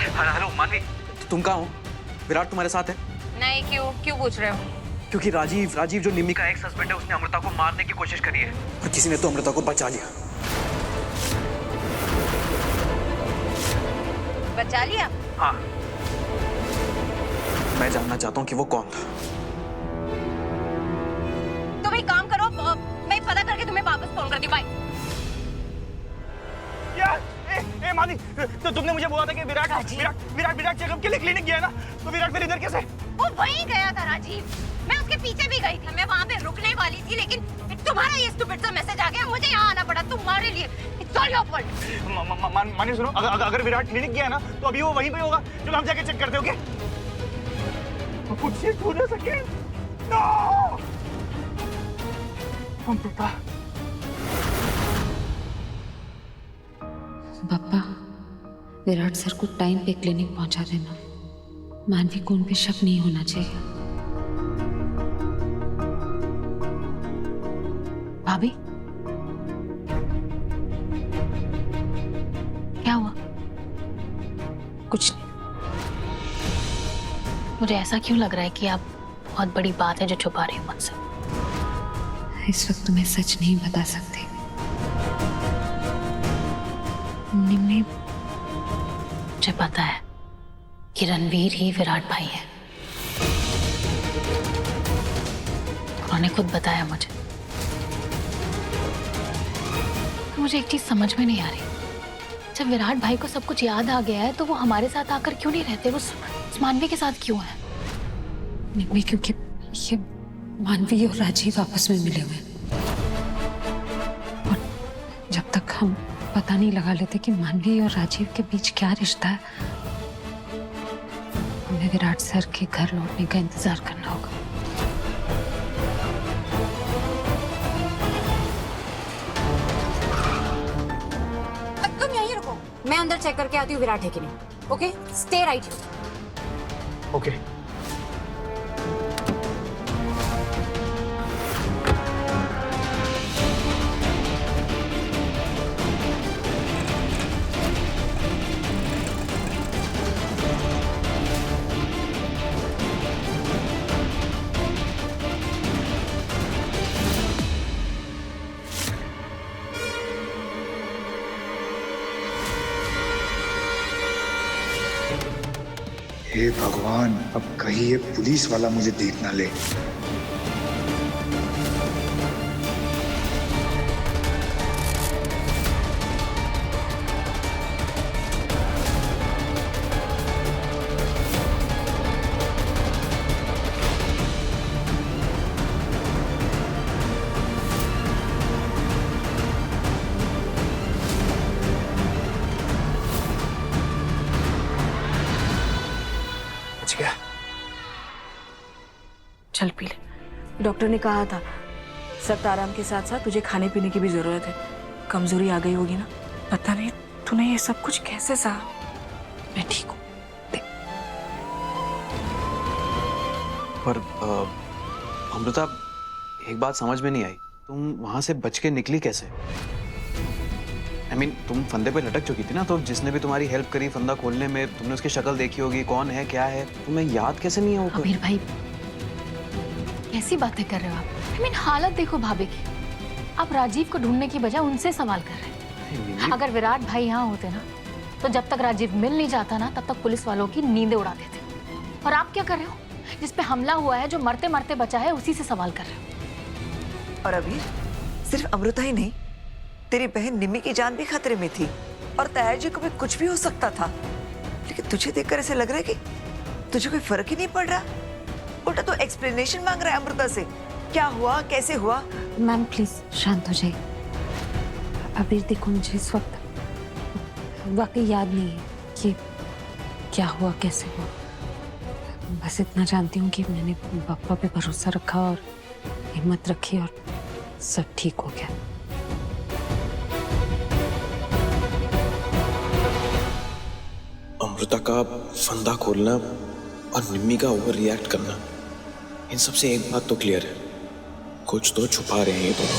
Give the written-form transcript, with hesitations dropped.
Hello मानवी, तुम कहाँ हो? विराट तुम्हारे साथ है? नहीं, क्यों पूछ रहे हो? क्योंकि राजीव जो निम्मी का एक्स हस्बैंड है, उसने अमृता को मारने की कोशिश करी है और किसी ने तो अमृता को बचा लिया। बचा लिया? हाँ, मैं जानना चाहता हूँ कि वो कौन था। तुम एक काम करो, मैं पता करके तुम्हें वापस फोन करती हूँ। बाय। ए मानी, तो तुमने मुझे बोला था कि विराट चेकअप के लिए क्लिनिक गया ना, तो विराट फिर इधर कैसे? वो वहीं गया था राजीव, मैं उसके पीछे भी गई थी, मैं वहाँ पे रुकने वाली थी, लेकिन तुम्हारा ये स्टूपिड सा मैसेज आ गया, मुझे यहाँ आना पड़ा तुम्हारे लिए। It's all your fault. मानी सुनो, अगर विराट क्लिनिक गया ना, तो अभी वो वहीं पे होगा। चलो हम जाके चेक करते हैं, ओके? कुछ हो ना सके। नो! अमृता। पापा, विराट सर को टाइम पे क्लिनिक पहुंचा देना। मानवी को उन पे शक नहीं होना चाहिए। भाभी, क्या हुआ? कुछ नहीं। मुझे ऐसा क्यों लग रहा है कि आप बहुत बड़ी बात है जो छुपा रही हो मुझसे। इस वक्त तुम्हें सच नहीं बता सकती। निम्मी, मुझे पता है कि रणवीर ही विराट भाई है। उन्होंने खुद बताया मुझे। मुझे एक चीज समझ में नहीं आ रही, जब विराट भाई को सब कुछ याद आ गया है तो वो हमारे साथ आकर क्यों नहीं रहते? वो मानवी के साथ क्यों है? निम्मी, क्योंकि ये मानवी और राजीव आपस में मिले हुए हैं। और जब तक हम पता नहीं लगा लेते कि मानवी और राजीव के बीच क्या रिश्ता है, हमें विराट सर के घर लौटने का इंतजार करना होगा। तुम यहीं रुको, मैं अंदर चेक करके आती हूँ विराट है कि नहीं। Okay, stay right here. Okay. हे भगवान, अब कहीं ये पुलिस वाला मुझे देख ना ले। चल पी ले। डॉक्टर ने कहा था सख्त आराम के साथ साथ तुझे खाने पीने की भी जरूरत है। कमजोरी आ गई होगी ना। पता नहीं तूने ये सब कुछ कैसे सहा। मैं ठीक हूँ। पर अमृता, एक बात समझ में नहीं आई, तुम वहां से बच के निकली कैसे? तुम फंदे पे लटक चुकी थी ना, तो जिसने भी तुम्हारी हेल्प करी फंदा खोलने में, तुमने उसकी शक्ल देखी होगी, कौन है क्या है, तुम्हें याद कैसे नहीं है? अमीर भाई, कैसी बातें कर रहे हो आप? हालत देखो भाभी की। आप राजीव को ढूंढने की बजाय उनसे सवाल कर रहे हैं। अगर विराट भाई यहाँ होते ना, तो जब तक राजीव मिल नहीं जाता ना, तब तक पुलिस वालों की नींदें उड़ाते थे। और आप क्या कर रहे हो? जिस पे हमला हुआ है, जो मरते मरते बचा है, उसी से सवाल कर रहे हो। और अभी सिर्फ अमृता ही नहीं, तेरी बहन निम्मी की जान भी खतरे में थी और ताया जी को भी कुछ भी हो सकता था। लेकिन तुझे देखकर ऐसे लग रहा है कि तुझे कोई फर्क ही नहीं पड़ रहा। उल्टा तो एक्सप्लेनेशन मांग रहा है अमृता से। क्या हुआ, कैसे हुआ? मैम प्लीज शांत हो जाइए। अभी देखो, मुझे इस वक्त वाकई याद नहीं है कि क्या हुआ, कैसे हुआ। बस इतना जानती हूँ कि मैंने पापा पे भरोसा रखा और हिम्मत रखी और सब ठीक हो गया। अमृता का फंदा खोलना और निम्मी का ओवर रिएक्ट करना, इन सबसे एक बात तो क्लियर है, कुछ तो छुपा रहे हैं ये दोनों।